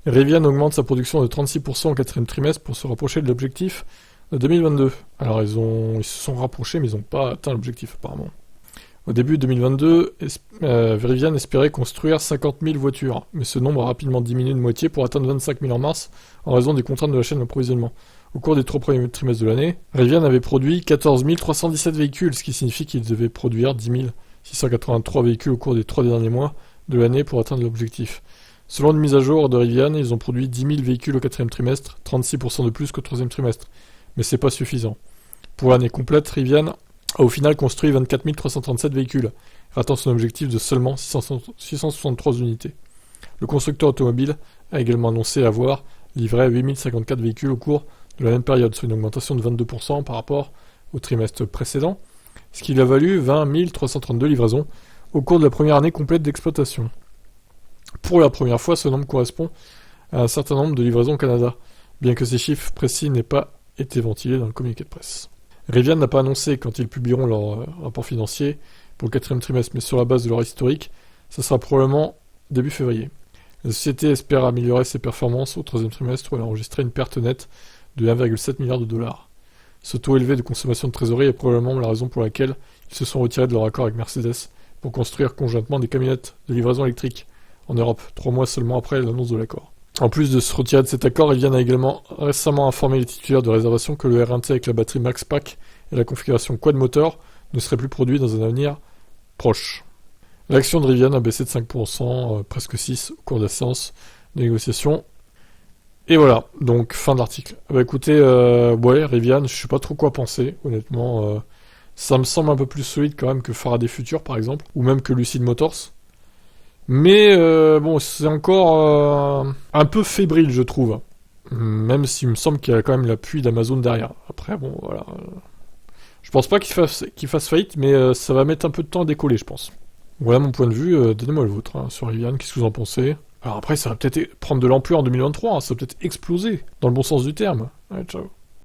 Rivian augmente sa production de 36% au quatrième trimestre pour se rapprocher de l'objectif de 2022. Alors ils se sont rapprochés, mais ils n'ont pas atteint l'objectif apparemment. Au début de 2022, Rivian espérait construire 50 000 voitures, mais ce nombre a rapidement diminué de moitié pour atteindre 25 000 en mars en raison des contraintes de la chaîne d'approvisionnement. Au cours des 3 premiers trimestres de l'année, Rivian avait produit 14 317 véhicules, ce qui signifie qu'il devait produire 10 683 véhicules au cours des 3 derniers mois de l'année pour atteindre l'objectif. Selon une mise à jour de Rivian, ils ont produit 10 000 véhicules au quatrième trimestre, 36% de plus qu'au troisième trimestre. Mais c'est pas suffisant. Pour l'année complète, Rivian a au final construit 24 337 véhicules, ratant son objectif de seulement 663 unités. Le constructeur automobile a également annoncé avoir livré 8 054 véhicules au cours de la même période, soit une augmentation de 22% par rapport au trimestre précédent, ce qui lui a valu 20 332 livraisons au cours de la première année complète d'exploitation. Pour la première fois, ce nombre correspond à un certain nombre de livraisons au Canada, bien que ces chiffres précis n'aient pas été ventilés dans le communiqué de presse. Rivian n'a pas annoncé quand ils publieront leur rapport financier pour le quatrième trimestre, mais sur la base de leur historique, ça sera probablement début février. La société espère améliorer ses performances au troisième trimestre où elle a enregistré une perte nette de 1,7 milliard de dollars. Ce taux élevé de consommation de trésorerie est probablement la raison pour laquelle ils se sont retirés de leur accord avec Mercedes pour construire conjointement des camionnettes de livraison électrique en Europe, 3 mois seulement après l'annonce de l'accord. En plus de se retirer de cet accord, Rivian a également récemment informé les titulaires de réservation que le R1T avec la batterie Max-Pack et la configuration quad-moteur ne serait plus produit dans un avenir proche. L'action de Rivian a baissé de 5%, presque 6% au cours de la séance de négociation. Et voilà, donc fin de l'article. Bah écoutez, Rivian, je sais pas trop quoi penser, honnêtement. Ça me semble un peu plus solide quand même que Faraday Future par exemple, ou même que Lucid Motors. Mais bon, c'est encore un peu fébrile, je trouve. Même s'il me semble qu'il y a quand même l'appui d'Amazon derrière. Après, bon, voilà. Je pense pas qu'il fasse faillite, mais ça va mettre un peu de temps à décoller, je pense. Voilà mon point de vue. Donnez-moi le vôtre sur Rivian. Qu'est-ce que vous en pensez? Alors après, ça va peut-être prendre de l'ampleur en 2023. Ça va peut-être exploser, dans le bon sens du terme. Ouais, ciao.